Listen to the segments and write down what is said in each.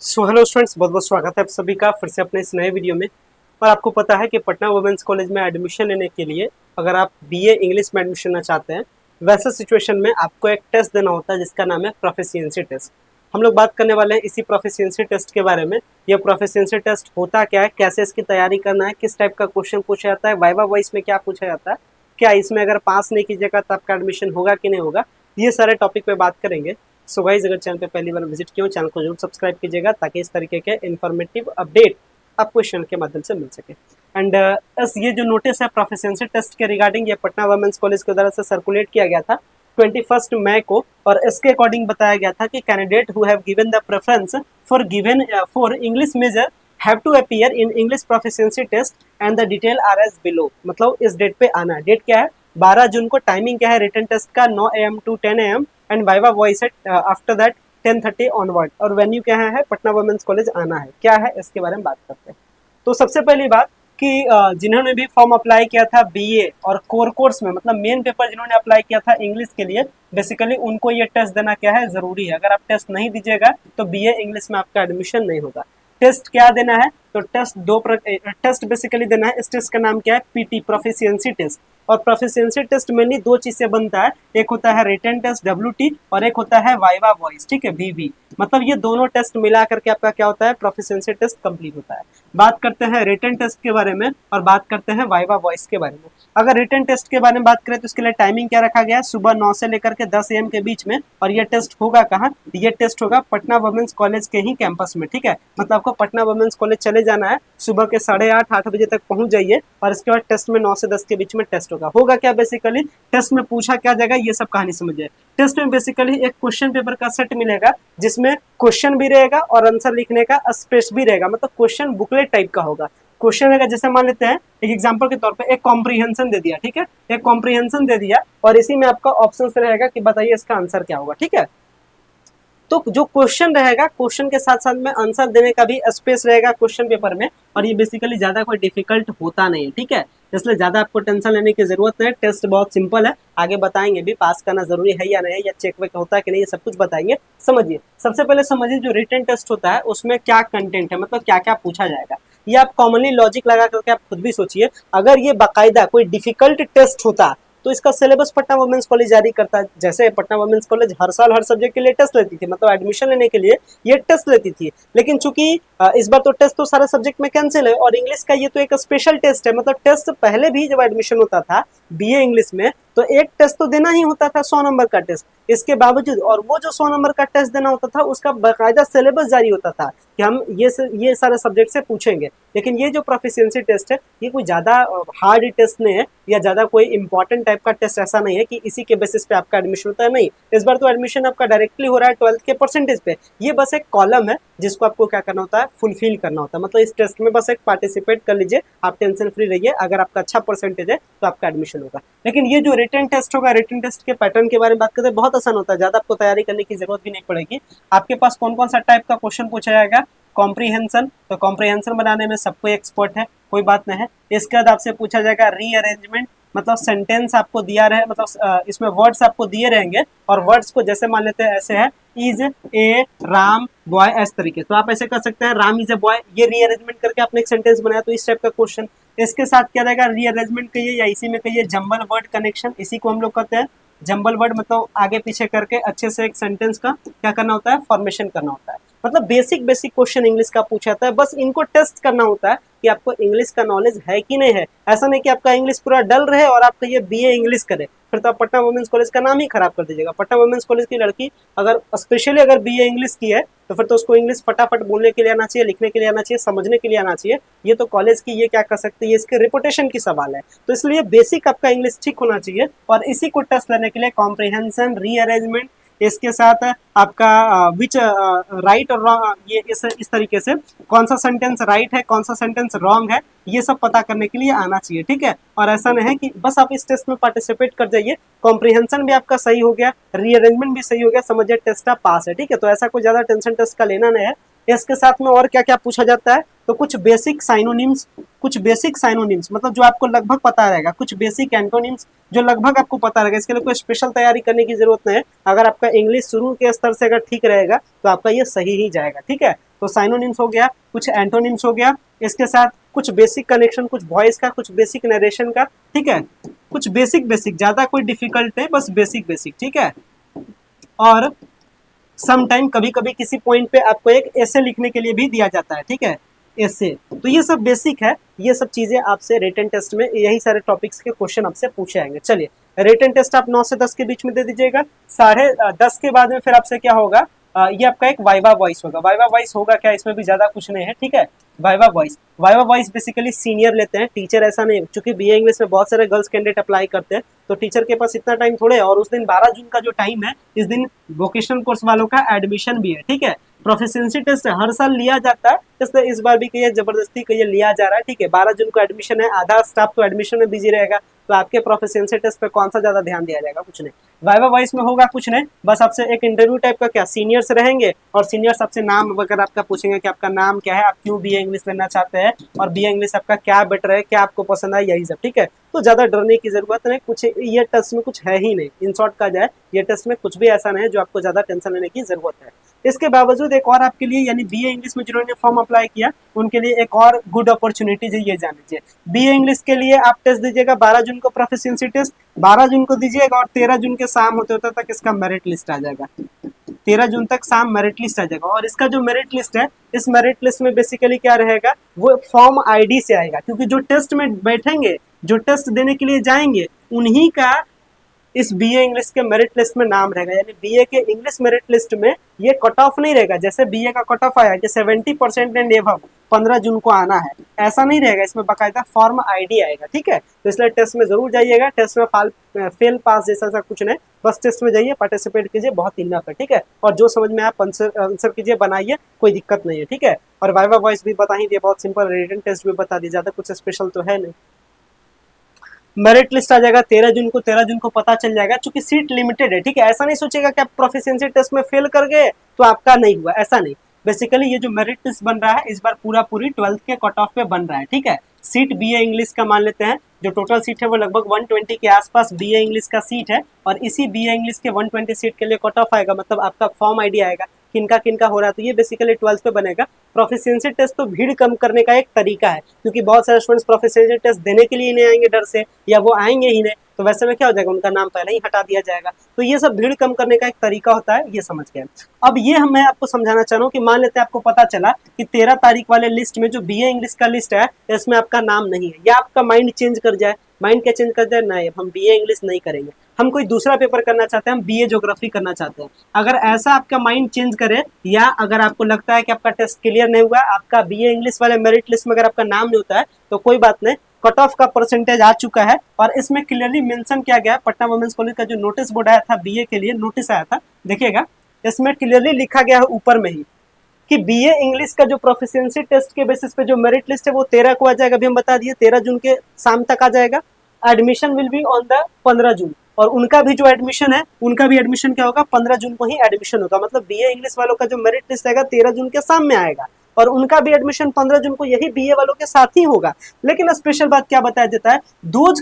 Hello students, बहुत बहुत स्वागत है आप सभी का फिर से अपने इस नए वीडियो में। और आपको पता है कि पटना वुमेंस कॉलेज में एडमिशन लेने के लिए अगर आप बीए इंग्लिश में एडमिशन लेना चाहते हैं, वैसे सिचुएशन में आपको एक टेस्ट देना होता है जिसका नाम है प्रोफिशिएंसी टेस्ट। हम लोग बात करने वाले हैं इसी प्रोफिशिएंसी टेस्ट के बारे में। यह प्रोफिशिएंसी टेस्ट होता क्या है, कैसे इसकी तैयारी करना है, किस टाइप का क्वेश्चन पूछा जाता है, वाइवा वॉइस में क्या पूछा जाता है, क्या इसमें अगर पास नहीं कीजिएगा तो आपका एडमिशन होगा कि नहीं होगा, ये सारे टॉपिक पे बात करेंगे। सो गाइस, अगर चैनल पे पहली बार विजिट किया हो, चैनल को जरूर सब्सक्राइब कीजिएगा ताकि इस तरीके के इन्फॉर्मेटिव अपडेट आपको इस चैनल के माध्यम से मिल सके। एंड ये जो नोटिस है प्रोफिशिएंसी टेस्ट के रिगार्डिंग, ये पटना वुमेन्स कॉलेज के द्वारा से सर्कुलेट किया गया था 21 मई को। और इसके अकॉर्डिंग बताया गया था कि candidate who have given the preference for English major have to appear in English proficiency test and the detail are as below. मतलब इस डेट पे आना है। डेट क्या है? 12 जून को। टाइमिंग क्या है रिटन टेस्ट का? 9 AM to 10 AM and viva voice at after that 10:30 onward. और वेन्यू क्या है? पटना वुमेन्स कॉलेज आना है। क्या है इसके बारे में बात करते हैं। तो सबसे पहली बात कि जिन्होंने भी फॉर्म अप्लाई किया था बीए और कोर कोर्स में, मतलब मेन पेपर जिन्होंने अप्लाई किया था इंग्लिश के लिए, बेसिकली उनको ये टेस्ट देना क्या है, जरूरी है। अगर आप टेस्ट नहीं दीजिएगा तो बीए इंग्लिश में आपका एडमिशन नहीं होगा। टेस्ट क्या देना है? तो टेस्ट बेसिकली देना है। इस टेस्ट का नाम क्या है? PT, proficiency test. और प्रोफिशिएंसी टेस्ट मेनली दो चीज से बनता है, एक होता है रिटन टेस्ट WT और एक होता है वाइवा वॉइस, ठीक है, VV। मतलब ये दोनों टेस्ट मिला करके आपका क्या होता है? प्रोफिशिएंसी टेस्ट कंप्लीट होता है। बात करते हैं रिटन टेस्ट के बारे में और बात करते हैं वाइवा वॉइस के बारे में। अगर रिटन टेस्ट के बारे में बात करें तो इसके लिए टाइमिंग क्या रखा गया है? सुबह 9 से लेकर के 10 AM के बीच में। और ये टेस्ट होगा कहाँ? ये टेस्ट होगा पटना वुमेन्स कॉलेज के ही कैंपस में, ठीक है। मतलब आपको पटना वुमेन्स कॉलेज चले जाना है, सुबह के 8:30 बजे तक पहुंच जाइए और इसके बाद टेस्ट में 9 से 10 के बीच में टेस्ट होगा क्या? बेसिकली टेस्ट में पूछा क्या जाएगा ये सब कहानी समझिए। टेस्ट में बेसिकली एक क्वेश्चन पेपर का सेट मिलेगा जिसमें क्वेश्चन भी रहेगा और आंसर लिखने का स्पेस भी रहेगा। मतलब क्वेश्चन बुकलेट टाइप का होगा। क्वेश्चन रहेगा, जैसे मान लेते हैं एक एग्जांपल के तौर पे एक कॉम्प्रिहेंशन दे दिया, ठीक है। एक कॉम्प्रिहेंशन दे दिया और इसी में आपका ऑप्शन रहेगा कि बताइए इसका आंसर क्या होगा, ठीक है। तो जो क्वेश्चन रहेगा, क्वेश्चन के साथ साथ में आंसर देने का भी स्पेस रहेगा क्वेश्चन पेपर में। और ये बेसिकली ज्यादा कोई डिफिकल्ट होता नहीं है, ठीक है। इसलिए ज्यादा आपको टेंशन लेने की जरूरत नहीं है। टेस्ट बहुत सिंपल है, आगे बताएंगे भी पास करना जरूरी है या नहीं, या चेक वेक होता है कि नहीं, ये सब कुछ बताएंगे। समझिए, सबसे पहले समझिए जो रिटन टेस्ट होता है उसमें क्या कंटेंट है, मतलब क्या क्या पूछा जाएगा। ये आप कॉमनली लॉजिक लगा करके आप खुद भी सोचिए। अगर ये बाकायदा कोई डिफिकल्ट टेस्ट होता तो इसका सिलेबस पटना वुमेन्स कॉलेज जारी करता है। जैसे पटना वुमेन्स कॉलेज हर साल हर सब्जेक्ट के लिए टेस्ट लेती थी, मतलब एडमिशन लेने के लिए ये टेस्ट लेती थी। लेकिन चूंकि इस बार तो टेस्ट तो सारे सब्जेक्ट में कैंसिल है और इंग्लिश का ये तो एक स्पेशल टेस्ट है। मतलब टेस्ट पहले भी जब एडमिशन होता था बीए इंग्लिश में तो एक टेस्ट तो देना ही होता था, 100 नंबर का टेस्ट। इसके बावजूद, और वो जो 100 नंबर का टेस्ट देना होता था उसका बाकायदा सिलेबस जारी होता था कि हम ये सारे सब्जेक्ट से पूछेंगे। लेकिन ये जो प्रोफिशिएंसी टेस्ट है ये कोई ज्यादा हार्ड टेस्ट नहीं है या ज्यादा कोई इंपॉर्टेंट टाइप का टेस्ट ऐसा नहीं है कि इसी के बेसिस पे आपका एडमिशन होता है। नहीं, इस बार तो एडमिशन आपका डायरेक्टली हो रहा है 12th के परसेंटेज पे। ये बस एक कॉलम है जिसको आपको क्या करना होता है? फुलफिल करना होता है। मतलब इस टेस्ट में बस एक पार्टिसिपेट कर लीजिए, आप टेंशन फ्री रहिए। अगर आपका अच्छा परसेंटेज है तो आपका एडमिशन होगा। लेकिन ये जो रिटन टेस्ट होगा, रिटन टेस्ट के पैटर्न के बारे में बात करते हैं, बहुत आसान होता है, ज्यादा आपको तैयारी करने की जरूरत भी नहीं पड़ेगी। आपके पास कौन कौन सा टाइप का क्वेश्चन पूछा जाएगा? कॉम्प्रीहेंशन, तो कॉम्प्रीहेंशन बनाने में सबको एक्सपर्ट है, कोई बात नहीं है। इसके बाद आपसे पूछा जाएगा रीअरेंजमेंट, मतलब सेंटेंस आपको दिया रहे, मतलब इसमें वर्ड्स आपको दिए रहेंगे और वर्ड्स को जैसे मान लेते हैं ऐसे है, इज ए राम बॉय, इस तरीके। तो आप ऐसे कर सकते हैं राम इज ए बॉय, ये रीअरेंजमेंट करके आपने एक सेंटेंस बनाया, तो इस टाइप का क्वेश्चन। इसके साथ क्या रहेगा? रीअरेंजमेंट कहिए या इसी में कहिए जंबल वर्ड कनेक्शन, इसी को हम लोग कहते हैं जंबल वर्ड। मतलब आगे पीछे करके अच्छे से एक सेंटेंस का क्या करना होता है? फॉर्मेशन करना होता है। मतलब बेसिक बेसिक क्वेश्चन इंग्लिश का पूछा जाता है। बस इनको टेस्ट करना होता है कि आपको इंग्लिश का नॉलेज है कि नहीं है। ऐसा नहीं कि आपका इंग्लिश पूरा डल रहे और आप कहिए बीए इंग्लिश करें, फिर तो आप पटना वुमेन्स कॉलेज का नाम ही खराब कर दीजिएगा। पटना वुमेन्स कॉलेज की लड़की अगर स्पेशली अगर बीए इंग्लिश की है तो फिर तो उसको इंग्लिश फटाफट बोलने के लिए आना चाहिए, लिखने के लिए आना चाहिए, समझने के लिए आना चाहिए। ये तो कॉलेज की ये क्या कर सकती है, इसके रिपुटेशन की सवाल है। तो इसलिए बेसिक आपका इंग्लिश ठीक होना चाहिए और इसी को टेस्ट लेने के लिए कॉम्प्रिहेंशन, रीअरेंजमेंट, इसके साथ आपका विच राइट और रॉन्ग, ये इस तरीके से कौन सा सेंटेंस राइट है, कौन सा सेंटेंस रॉन्ग है, ये सब पता करने के लिए आना चाहिए, ठीक है। और ऐसा नहीं है कि बस आप इस टेस्ट में पार्टिसिपेट कर जाइए, कॉम्प्रिहेंशन भी आपका सही हो गया, रीअरेंजमेंट भी सही हो गया, समझिए टेस्ट आप पास है, ठीक है। तो ऐसा कोई ज्यादा टेंशन टेस्ट का लेना नहीं है। इसके साथ में और क्या क्या पूछा जाता है? तो कुछ बेसिक साइनोनिम्स, मतलब जो आपको लगभग पता रहेगा, कुछ बेसिक एंटोनिम्स जो लगभग आपको पता रहेगा। इसके लिए कोई स्पेशल तैयारी करने की जरूरत नहीं है। अगर आपका इंग्लिश शुरू के स्तर से अगर ठीक रहेगा तो आपका ये सही ही जाएगा, ठीक है। तो साइनोनिम्स हो गया, कुछ एंटोनिम्स हो गया, इसके साथ कुछ बेसिक कनेक्शन, कुछ वॉइस का, कुछ बेसिक नरेशन का, ठीक है, कुछ बेसिक बेसिक, ज्यादा कोई डिफिकल्ट नहीं, बस बेसिक बेसिक, ठीक है। और सम टाइम कभी कभी किसी पॉइंट पे आपको एक ऐसे लिखने के लिए भी दिया जाता है, ठीक है, ऐसे। तो ये सब बेसिक है, ये सब चीजें आपसे रिटन टेस्ट में यही सारे टॉपिक्स के क्वेश्चन आपसे पूछे जाएंगे। चलिए, रिटन टेस्ट आप 9 से 10 के बीच में दे दीजिएगा। 10:30 के बाद में फिर आपसे क्या होगा, ये आपका एक वाइवा वॉइस होगा। वाइवा वॉइस होगा क्या, इसमें भी ज्यादा कुछ नहीं है, ठीक है। वाइवा वॉइस बेसिकली सीनियर लेते हैं, टीचर ऐसा नहीं, क्योंकि बीए इंग्लिश में बहुत सारे गर्ल्स कैंडिडेट अप्लाई करते हैं, तो टीचर के पास इतना टाइम थोड़े है। और उस दिन 12 जून का जो टाइम है, इस दिन वोकेशनल कोर्स वालों का एडमिशन भी है, ठीक है। प्रोफिशिएंसी टेस्ट हर साल लिया जाता है, इसलिए इस बार भी कहिए जबरदस्ती कहिए लिया जा रहा है, ठीक है। 12 जून को एडमिशन है, आधा स्टाफ तो एडमिशन में बिजी रहेगा, तो आपके प्रोफिशिएंसी टेस्ट पे कौन सा ज्यादा ध्यान दिया जाएगा, कुछ नहीं। वाइवा वॉइस में होगा कुछ नहीं, बस आपसे एक इंटरव्यू टाइप का, क्या सीनियर्स रहेंगे और सीनियर्स आपसे नाम वगैरह आपका पूछेंगे कि आपका नाम क्या है, आप क्यों बीए इंग्लिश लेना चाहते हैं, और बीए इंग्लिश आपका क्या बेटर है, क्या आपको पसंद है, यही सब, ठीक है। तो ज्यादा डरने की जरूरत नहीं, कुछ ये टेस्ट में कुछ है ही नहीं। इन शॉर्ट कहा जाए, ये टेस्ट में कुछ भी ऐसा नहीं है जो आपको ज्यादा टेंशन लेने की जरूरत है। इसके बावजूद एक और आपके लिए, यानी बीए इंग्लिश में जिन्होंने फॉर्म अप्लाई किया, उनके लिए एक और गुड अपॉर्चुनिटी है, ये जान लीजिए। बीए इंग्लिश के लिए आप टेस्ट दीजिएगा 12 जून को, प्रोफिशिएंसी टेस्ट 12 जून को दीजिएगा, और 13 जून के शाम होते होते तक इसका मेरिट लिस्ट आ जाएगा। 13 जून तक शाम मेरिट लिस्ट आ जाएगा। और इसका जो मेरिट लिस्ट है, इस मेरिट लिस्ट में बेसिकली क्या रहेगा, वो फॉर्म आईडी से आएगा, क्योंकि जो टेस्ट में बैठेंगे, जो टेस्ट देने के लिए जाएंगे, उन्हीं का इस बीए इंग्लिश के मेरिट लिस्ट में नाम रहेगा। यानी बीए के इंग्लिश मेरिट लिस्ट में ये कट ऑफ नहीं रहेगा, जैसे बीए का कट ऑफ आया कि 70% एंड एबव 15 जून को आना है, ऐसा नहीं रहेगा। इसमें बाकायदा फॉर्म आईडी आएगा, ठीक है। तो इसलिए टेस्ट में जरूर जाइएगा। टेस्ट में फेल पास जैसा सा कुछ नहीं, बस टेस्ट में जाइए, पार्टिसिपेट कीजिए, बहुत इनफ है, ठीक है। और जो समझ में आप आंसर कीजिए, बनाइए, कोई दिक्कत नहीं है, ठीक है। और वाइवा वॉइस भी बता ही दिया, बहुत सिंपल। रिटन टेस्ट भी बता दी, ज्यादा कुछ स्पेशल तो है नहीं। मेरिट लिस्ट आ जाएगा 13 जून को। 13 जून को पता चल जाएगा, क्योंकि सीट लिमिटेड है, ठीक है। ऐसा नहीं सोचेगा कि आप प्रोफिशिएंसी टेस्ट में फेल कर गए तो आपका नहीं हुआ, ऐसा नहीं। बेसिकली ये जो मेरिट लिस्ट बन रहा है, इस बार पूरा पूरी 12th के कट ऑफ पे बन रहा है, ठीक है। सीट बीए इंग्लिश का मान लेते हैं, जो टोटल सीट है वो लगभग 120 के आसपास बीए इंग्लिश का सीट है, और इसी बीए इंग्लिश के 120 सीट के लिए कट ऑफ आएगा, मतलब आपका फॉर्म आईडी आएगा किनका किनका हो रहा है। तो ये बेसिकली 12th पे बनेगा। प्रोफिशिएंसी टेस्ट तो भीड़ कम करने का एक तरीका है, क्योंकि बहुत सारे स्टूडेंट्स प्रोफिशिएंसी टेस्ट देने के लिए नहीं आएंगे डर से, या वो आएंगे ही नहीं, तो वैसे में क्या हो जाएगा, उनका नाम पहले ही हटा दिया जाएगा। तो ये सब भीड़ कम करने का एक तरीका होता है, ये समझ गए। अब ये मैं आपको समझाना चाह रहा हूँ कि मान लेते हैं आपको पता चला कि 13 तारीख वाले लिस्ट में जो बीए इंग्लिश का लिस्ट है, इसमें आपका नाम नहीं है, या आपका माइंड चेंज कर जाए। माइंड क्या चेंज कर जाए, नहीं हम बीए इंग्लिश नहीं करेंगे, हम कोई दूसरा पेपर करना चाहते हैं, हम बीए ज्योग्राफी करना चाहते हैं। अगर ऐसा आपका माइंड चेंज करे, या अगर आपको लगता है कि आपका टेस्ट क्लियर नहीं हुआ, आपका बीए इंग्लिश वाले मेरिट लिस्ट में अगर आपका नाम नहीं होता है, तो कोई बात नहीं, कट ऑफ का परसेंटेज आ चुका है। और इसमें क्लियरली मेंशन किया गया, पटना वुमेन्स कॉलेज का जो नोटिस बोर्ड आया था बीए के लिए, नोटिस आया था, देखिएगा, इसमें क्लियरली लिखा गया है ऊपर में ही कि बीए इंग्लिश का जो प्रोफिशिएंसी टेस्ट के बेसिस पे जो मेरिट लिस्ट है वो 13 को आ जाएगा। अभी हम बता दिए 13 जून के शाम तक आ जाएगा। Admission will be on the 15 जून, और उनका भी जो एडमिशन है, उनका भी एडमिशन क्या होगा, 15 जून को ही एडमिशन होगा। मतलब बीए इंग्लिश वालों का जो मेरिट लिस्ट आएगा 13 जून के शाम में आएगा, और उनका भी एडमिशन 15 जून को यही बीए वालों के साथ ही होगा। लेकिन स्पेशल बात क्या बताया जाता है, those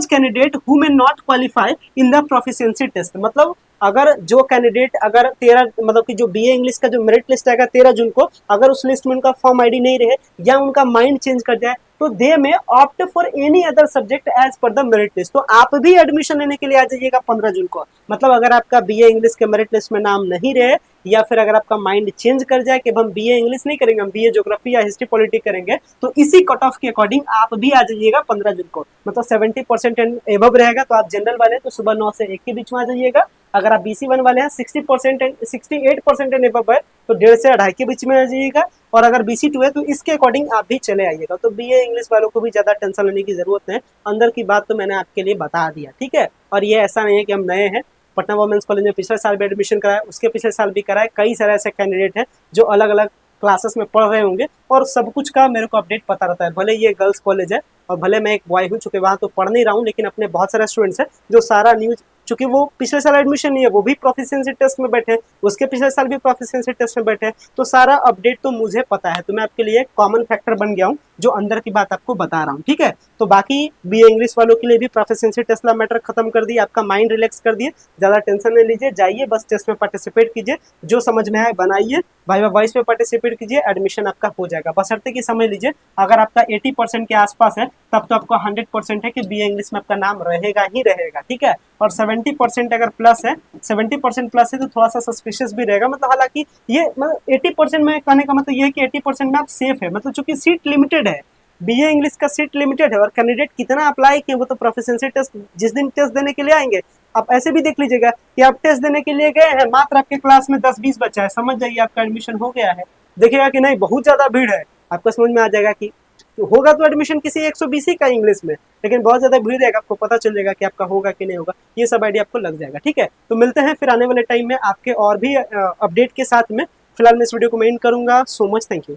candidate who may not qualify in the proficiency test. मतलब अगर जो कैंडिडेट, अगर 13 मतलब कि जो बीए इंग्लिश का जो मेरिट लिस्ट आएगा 13 जून को, अगर उस लिस्ट में उनका फॉर्म आईडी नहीं रहे, या उनका माइंड चेंज कर जाए, तो they may opt for any other subject as per the merit list. तो आप भी एडमिशन लेने के लिए आ जाइएगा 15 जून को। मतलब अगर आपका बीए इंग्लिश के मेरिट लिस्ट में नाम नहीं रहे, या फिर अगर आपका माइंड चेंज कर जाए कि हम बीए इंग्लिश नहीं करेंगे, हम बीए ज्योग्राफी या हिस्ट्री पॉलिटिक्स करेंगे, तो इसी कट ऑफ के अकॉर्डिंग आप भी आ जाइएगा 15 जून को। मतलब 70% एंड एबव रहेगा, तो आप जनरल वाले तो सुबह 9 से 1 के बीच में आ जाइएगा। अगर आप बीसी 1 वाले हैं 60% एंड 68% एंड एबव है, तो 1:30 से 2:30 के बीच में आ जाइएगा। और अगर बीसी 2 है तो इसके अकॉर्डिंग आप भी चले आइएगा। तो बीए इंग्लिश वालों को भी ज्यादा टेंशन लेने की जरूरत नहीं, अंदर की बात तो मैंने आपके लिए बता दिया, ठीक है। और ये ऐसा नहीं है कि हम नए हैं, पटना वुमेन्स कॉलेज में पिछले साल भी एडमिशन कराया, उसके पिछले साल भी कराया। कई सारे ऐसे कैंडिडेट हैं जो अलग अलग क्लासेस में पढ़ रहे होंगे, और सब कुछ का मेरे को अपडेट पता रहता है। भले ये गर्ल्स कॉलेज है, और भले मैं एक बॉय हूँ, चूंकि वहाँ तो पढ़ नहीं रहा हूँ, लेकिन अपने बहुत सारे स्टूडेंट्स हैं जो सारा न्यूज, चूंकि वो पिछले साल एडमिशन नहीं है, वो भी प्रोफिशिएंसी टेस्ट में बैठे, उसके पिछले साल भी प्रोफिशिएंसी टेस्ट में बैठे, तो सारा अपडेट तो मुझे पता है। तो मैं आपके लिए कॉमन फैक्टर बन गया हूँ, जो अंदर की बात आपको बता रहा हूँ, ठीक है। तो बाकी बीए इंग्लिश वालों के लिए भी प्रोफिशिएंसी टेस्ट का मैटर खत्म कर दिए, आपका माइंड रिलैक्स कर दिए, ज्यादा टेंशन नहीं लीजिए, जाइए बस टेस्ट में पार्टिसिपेट कीजिए, जो समझ में आए बनाइए, वाइवा वॉइस पे पार्टिसिपेट कीजिए, एडमिशन आपका हो जाएगा। बशर्ते कि समझ लीजिए अगर आपका 80% के आसपास है तब तो आपको 100% है कि बीए इंग्लिश में आपका नाम रहेगा ही रहेगा, ठीक है। और 70% अगर प्लस है, 70% प्लस है तो थोड़ा सा सस्पिशियस भी रहेगा। मतलब हालांकि ये मतलब 80% में कहने का मतलब ये है कि 80% में आप सेफ है, मतलब चूंकि सीट लिमिटेड है, बीए इंग्लिश का सीट लिमिटेड है और कैंडिडेट कितना अप्लाई किए वो तो प्रोफिशिएंसी टेस्ट जिस दिन टेस्ट देने के लिए आएंगे, आप ऐसे भी देख लीजिएगा कि आप टेस्ट देने के लिए गए हैं, मात्र आपके क्लास में 10-20 बच्चा है, समझ जाइए आपका एडमिशन हो गया है। देखिएगा कि नहीं बहुत ज्यादा भीड़ है, आपको समझ में आ जाएगा कि होगा तो एडमिशन किसी 120 ही का इंग्लिश में, लेकिन बहुत ज्यादा भीड़ रहेगा, आपको पता चल जाएगा कि आपका होगा कि नहीं होगा, ये सब आइडिया आपको लग जाएगा, ठीक है। तो मिलते हैं फिर आने वाले टाइम में आपके और भी अपडेट के साथ में। फिलहाल मैं इस वीडियो को मैं एंड करूंगा। So much, thank you.